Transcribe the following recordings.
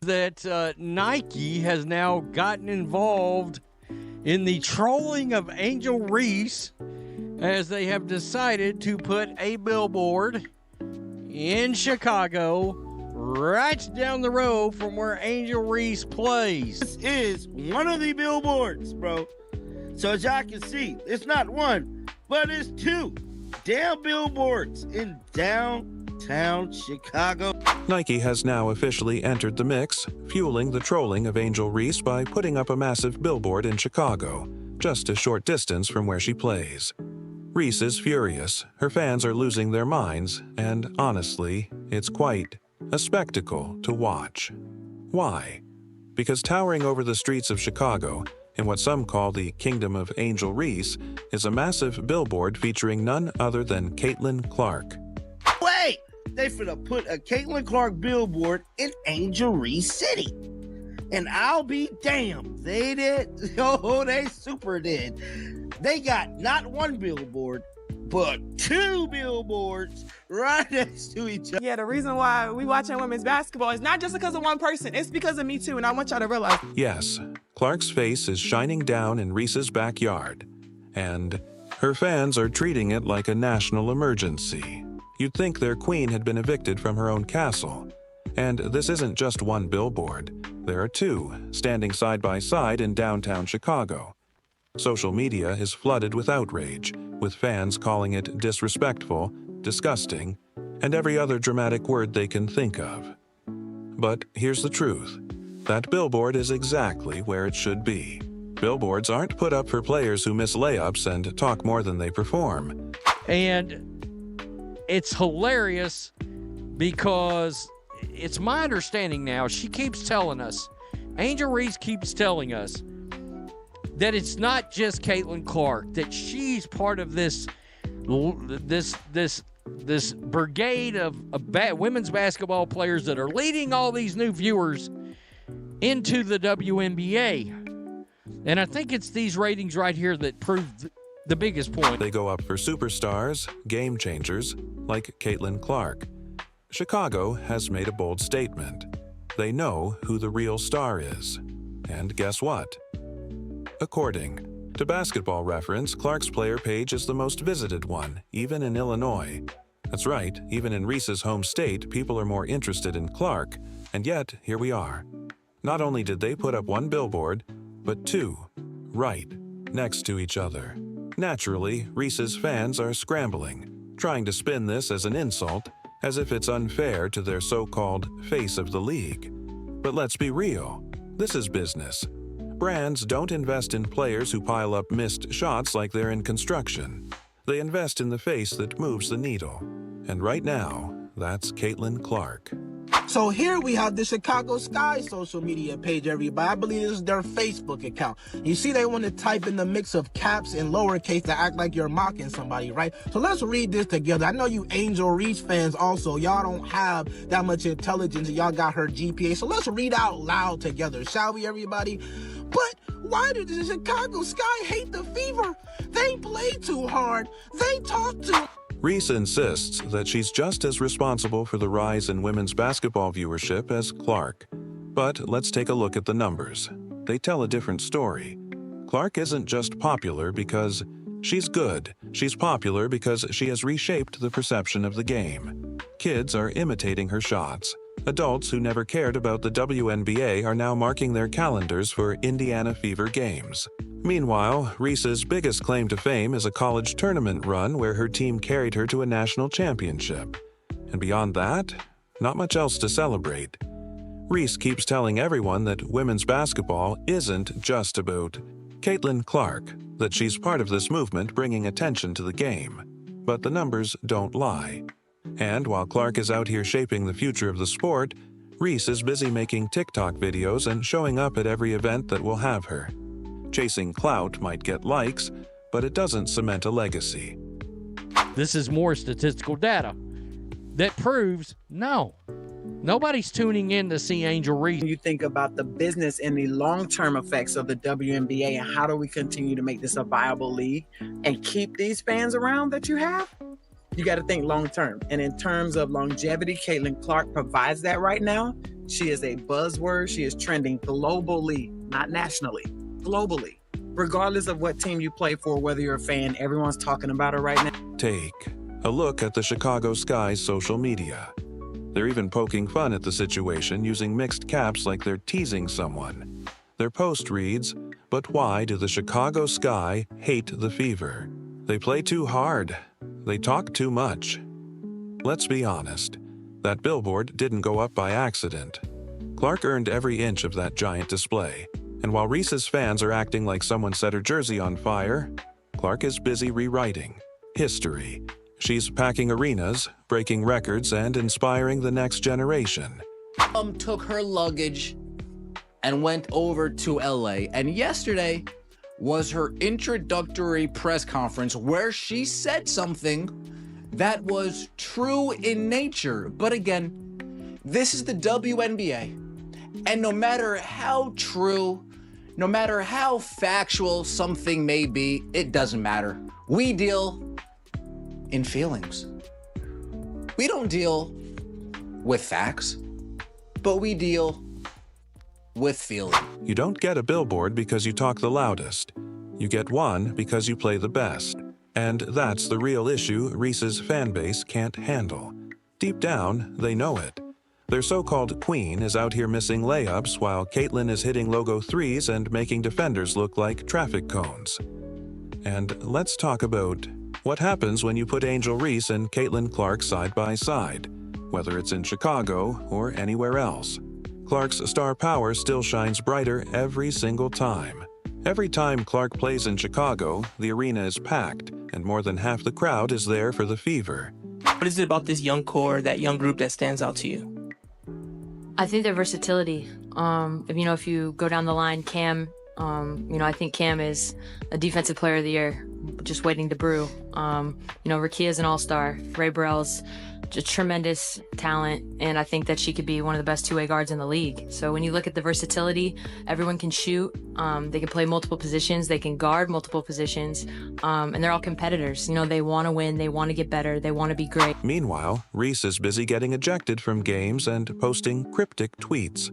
that Nike has now gotten involved in the trolling of Angel Reese as they have decided to put a billboard in Chicago right down the road from where Angel Reese plays. This is one of the billboards, bro. So as y'all can see, it's not one, but it's two damn billboards in downtown Chicago. Nike has now officially entered the mix, fueling the trolling of Angel Reese by putting up a massive billboard in Chicago, just a short distance from where she plays. Reese is furious, her fans are losing their minds, and honestly, it's quite a spectacle to watch. Why? Because towering over the streets of Chicago, in what some call the Kingdom of Angel Reese, is a massive billboard featuring none other than Caitlin Clark. Wait! They finna put a Caitlin Clark billboard in Angel Reese City. And I'll be damned. They did. Oh, they super did. They got not one billboard, but two billboards right next to each other. Yeah, the reason why we watching women's basketball is not just because of one person. It's because of me too, and I want y'all to realize. Yes, Clark's face is shining down in Reese's backyard, and her fans are treating it like a national emergency. You'd think their queen had been evicted from her own castle. And this isn't just one billboard. There are two, standing side by side in downtown Chicago. Social media is flooded with outrage, with fans calling it disrespectful, disgusting, and every other dramatic word they can think of. But here's the truth. That billboard is exactly where it should be. Billboards aren't put up for players who miss layups and talk more than they perform. And it's hilarious because it's my understanding now, she keeps telling us, Angel Reese keeps telling us that it's not just Caitlin Clark, that she's part of this brigade of women's basketball players that are leading all these new viewers into the WNBA. And I think it's these ratings right here that prove the biggest point. They go up for superstars, game changers, like Caitlin Clark. Chicago has made a bold statement. They know who the real star is. And guess what? According to Basketball Reference, Clark's player page is the most visited one, even in Illinois. That's right, even in Reese's home state, people are more interested in Clark, and yet here we are. Not only did they put up one billboard, but two, right next to each other. Naturally, Reese's fans are scrambling, trying to spin this as an insult, as if it's unfair to their so-called face of the league. But let's be real, this is business. Brands don't invest in players who pile up missed shots like they're in construction. They invest in the face that moves the needle. And right now, that's Caitlin Clark. So here we have the Chicago Sky social media page, everybody. I believe this is their Facebook account. You see they want to type in the mix of caps and lowercase to act like you're mocking somebody, right? So let's read this together. I know you Angel Reese fans also, y'all don't have that much intelligence and y'all got her GPA. So let's read out loud together, shall we, everybody? But why did the Chicago Sky hate the Fever? They play too hard. They talk too... Reese insists that she's just as responsible for the rise in women's basketball viewership as Clark. But let's take a look at the numbers. They tell a different story. Clark isn't just popular because she's good. She's popular because she has reshaped the perception of the game. Kids are imitating her shots. Adults who never cared about the WNBA are now marking their calendars for Indiana Fever games. Meanwhile, Reese's biggest claim to fame is a college tournament run where her team carried her to a national championship. And beyond that, not much else to celebrate. Reese keeps telling everyone that women's basketball isn't just about Caitlin Clark, that she's part of this movement bringing attention to the game. But the numbers don't lie. And while Clark is out here shaping the future of the sport, Reese is busy making TikTok videos and showing up at every event that will have her. Chasing clout might get likes, but it doesn't cement a legacy. This is more statistical data that proves no. Nobody's tuning in to see Angel Reese. You think about the business and the long-term effects of the WNBA and how do we continue to make this a viable league and keep these fans around that you have? You got to think long term. And in terms of longevity, Caitlin Clark provides that right now. She is a buzzword. She is trending globally, not nationally, globally. Regardless of what team you play for, whether you're a fan, everyone's talking about her right now. Take a look at the Chicago Sky's social media. They're even poking fun at the situation using mixed caps like they're teasing someone. Their post reads, "But why do the Chicago Sky hate the Fever? They play too hard. They talk too much." Let's be honest. That billboard didn't go up by accident. Clark earned every inch of that giant display. And while Reese's fans are acting like someone set her jersey on fire, Clark is busy rewriting history. She's packing arenas, breaking records, and inspiring the next generation. Took her luggage and went over to LA. And yesterday was her introductory press conference where she said something that was true in nature. But again, this is the WNBA. And no matter how true, no matter how factual something may be, it doesn't matter. We deal in feelings. We don't deal with facts, but we deal with feeling. You don't get a billboard because you talk the loudest. You get one because you play the best. And that's the real issue Reese's fan base can't handle. Deep down, they know it. Their so-called queen is out here missing layups while Caitlin is hitting logo threes and making defenders look like traffic cones. And let's talk about what happens when you put Angel Reese and Caitlin Clark side by side, whether it's in Chicago or anywhere else. Clark's star power still shines brighter every single time. Every time Clark plays in Chicago, the arena is packed, and more than half the crowd is there for the Fever. What is it about this young core, that young group, that stands out to you? I think their versatility. If you go down the line, Cam, I think Cam is a defensive player of the year, just waiting to brew. Rakia's an all-star. Ray Burrell's just tremendous talent, and I think that she could be one of the best two-way guards in the league. So when you look at the versatility, everyone can shoot. They can play multiple positions. They can guard multiple positions, and they're all competitors. They want to win. They want to get better. They want to be great. Meanwhile, Reese is busy getting ejected from games and posting cryptic tweets.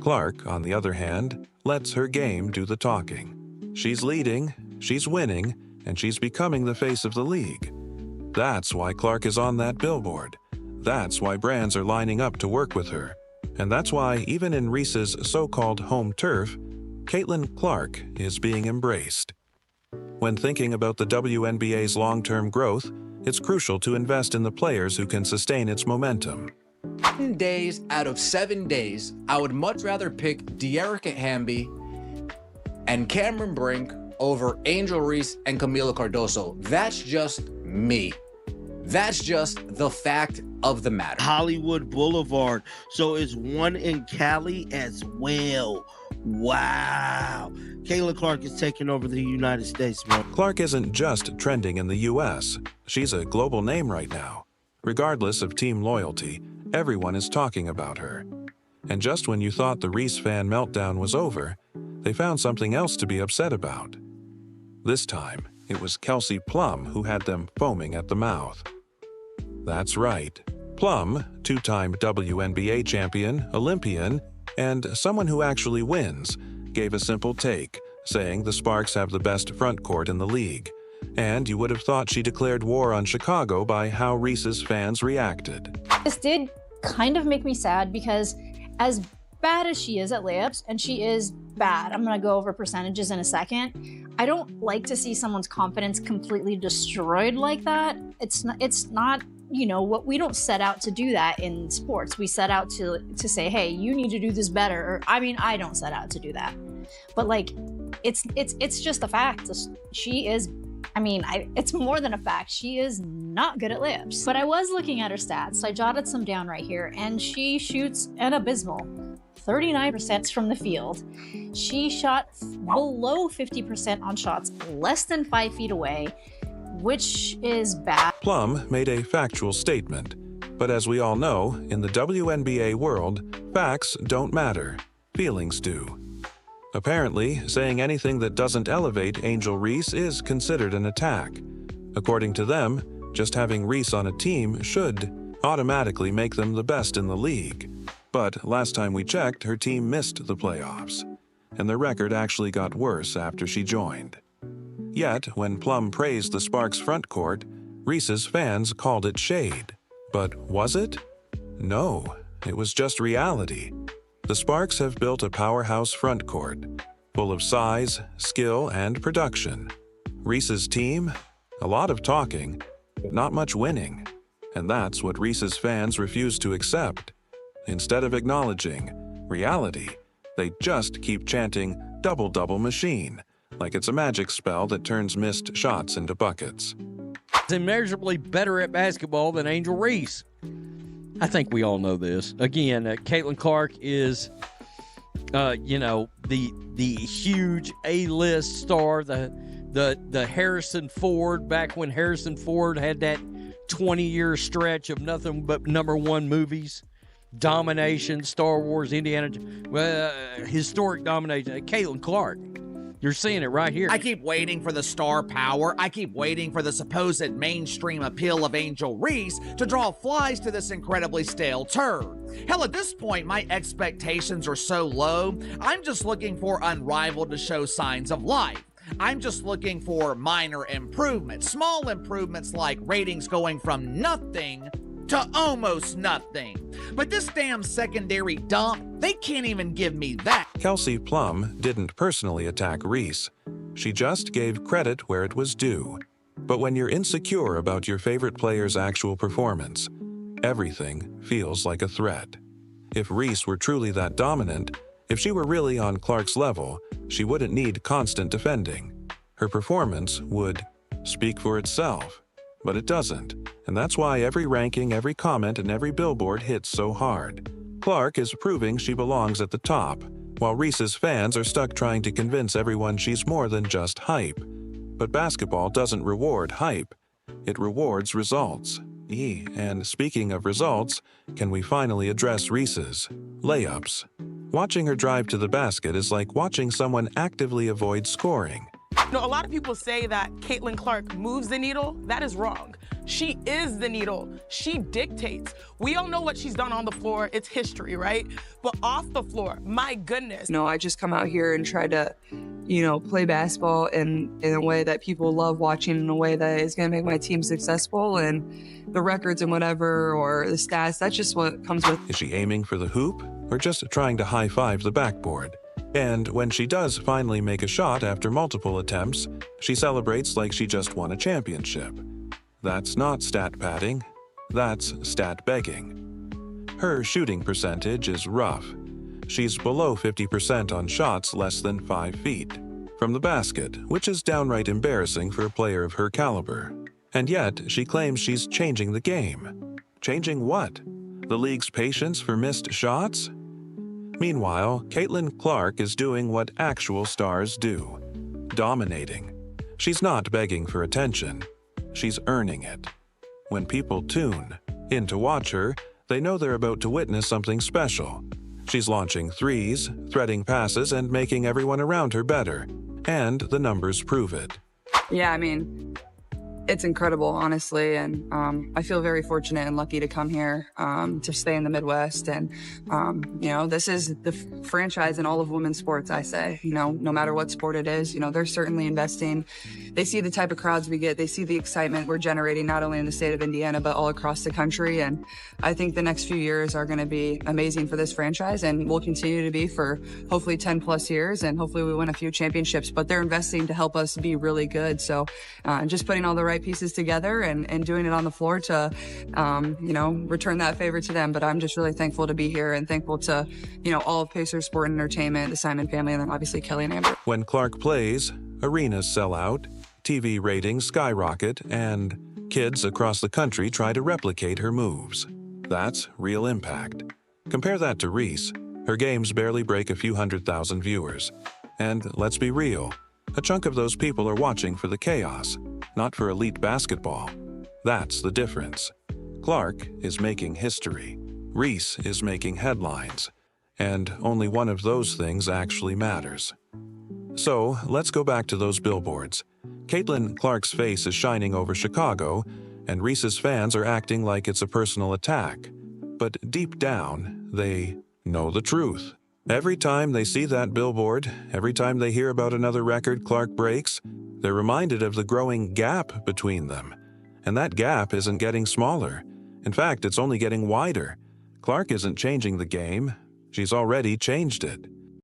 Clark, on the other hand, lets her game do the talking. She's leading, she's winning, and she's becoming the face of the league. That's why Clark is on that billboard. That's why brands are lining up to work with her. And that's why, even in Reese's so-called home turf, Caitlin Clark is being embraced. When thinking about the WNBA's long-term growth, it's crucial to invest in the players who can sustain its momentum. 7 days out of 7 days, I would much rather pick De'Arica Hamby and Cameron Brink over Angel Reese and Camila Cardoso. That's just me. That's just the fact of the matter. Hollywood Boulevard. So is one in Cali as well. Wow. Kayla Clark is taking over the United States, man. Clark isn't just trending in the US. She's a global name right now. Regardless of team loyalty, everyone is talking about her. And just when you thought the Reese fan meltdown was over, they found something else to be upset about. This time, it was Kelsey Plum who had them foaming at the mouth. That's right. Plum, two-time WNBA champion, Olympian, and someone who actually wins, gave a simple take, saying the Sparks have the best front court in the league. And you would have thought she declared war on Chicago by how Reese's fans reacted. This did kind of make me sad because as bad as she is at layups, and she is bad, I'm gonna go over percentages in a second, I don't like to see someone's confidence completely destroyed like that. It's not what we don't set out to do that in sports. We set out to say, hey, you need to do this better. Or, I don't set out to do that. But it's just a fact. She is, it's more than a fact. She is not good at layups. But I was looking at her stats. So I jotted some down right here, and she shoots an abysmal 39% from the field. She shot below 50% on shots less than 5 feet away, which is bad. Plum made a factual statement, but as we all know, in the WNBA world, facts don't matter, feelings do. Apparently, saying anything that doesn't elevate Angel Reese is considered an attack. According to them, Just having Reese on a team should automatically make them the best in the league. But last time we checked, her team missed the playoffs, and their record actually got worse after she joined. Yet, when Plum praised the Sparks front court, Reese's fans called it shade. But was it? No, it was just reality. The Sparks have built a powerhouse front court, full of size, skill, and production. Reese's team? A lot of talking, but not much winning. And that's what Reese's fans refuse to accept. Instead of acknowledging reality, they just keep chanting double-double machine, like it's a magic spell that turns missed shots into buckets. Immeasurably better at basketball than Angel Reese. I think we all know this. Again, Caitlin Clark is, the huge A-list star, the Harrison Ford, back when Harrison Ford had that 20-year stretch of nothing but #1 movies. Domination, Star Wars, Indiana, historic domination. Caitlin Clark. You're seeing it right here. I keep waiting for the star power. I keep waiting for the supposed mainstream appeal of Angel Reese to draw flies to this incredibly stale turd. Hell, at this point, my expectations are so low, I'm just looking for Unrivaled to show signs of life. I'm just looking for minor improvements, small improvements like ratings going from nothing to almost nothing. But this damn secondary dump, they can't even give me that. Kelsey Plum didn't personally attack Reese. She just gave credit where it was due. But when you're insecure about your favorite player's actual performance, everything feels like a threat. If Reese were truly that dominant, if she were really on Clark's level, she wouldn't need constant defending. Her performance would speak for itself. But it doesn't, and that's why every ranking, every comment, and every billboard hits so hard. Clark is proving she belongs at the top, while Reese's fans are stuck trying to convince everyone she's more than just hype. But basketball doesn't reward hype. It rewards results. And speaking of results, can we finally address Reese's layups? Watching her drive to the basket is like watching someone actively avoid scoring. A lot of people say that Caitlin Clark moves the needle. That is wrong. She is the needle. She dictates. We all know what she's done on the floor. It's history, right? But off the floor, my goodness. I just come out here and try to, play basketball in a way that people love watching, in a way that is going to make my team successful, and the records and whatever, or the stats, that's just what comes with. Is she aiming for the hoop or just trying to high-five the backboard? And when she does finally make a shot after multiple attempts, she celebrates like she just won a championship. That's not stat padding, that's stat begging. Her shooting percentage is rough. She's below 50% on shots less than 5 feet from the basket, which is downright embarrassing for a player of her caliber. And yet, she claims she's changing the game. Changing what? The league's patience for missed shots? Meanwhile, Caitlin Clark is doing what actual stars do, dominating. She's not begging for attention. She's earning it. When people tune in to watch her, they know they're about to witness something special. She's launching threes, threading passes, and making everyone around her better. And the numbers prove it. Yeah, it's incredible, honestly, and I feel very fortunate and lucky to come here to stay in the Midwest. And this is the franchise in all of women's sports, I say. No matter what sport it is, they're certainly investing. They see the type of crowds we get. They see the excitement we're generating, not only in the state of Indiana, but all across the country. And I think the next few years are going to be amazing for this franchise, and will continue to be for hopefully 10 plus years, and hopefully we win a few championships. But they're investing to help us be really good. So just putting all the right pieces together and doing it on the floor to, return that favor to them. But I'm just really thankful to be here, and thankful to, all of Pacers Sport and Entertainment, the Simon family, and then obviously Kelly and Amber. When Clark plays, arenas sell out, TV ratings skyrocket, and kids across the country try to replicate her moves. That's real impact. Compare that to Reese. Her games barely break a few 100,000 viewers. And let's be real, a chunk of those people are watching for the chaos, not for elite basketball. That's the difference. Clark is making history. Reese is making headlines. And only one of those things actually matters. So, let's go back to those billboards. Caitlin Clark's face is shining over Chicago, and Reese's fans are acting like it's a personal attack. But deep down, they know the truth. Every time they see that billboard, every time they hear about another record Clark breaks, they're reminded of the growing gap between them. And that gap isn't getting smaller. In fact, it's only getting wider. Clark isn't changing the game. She's already changed it.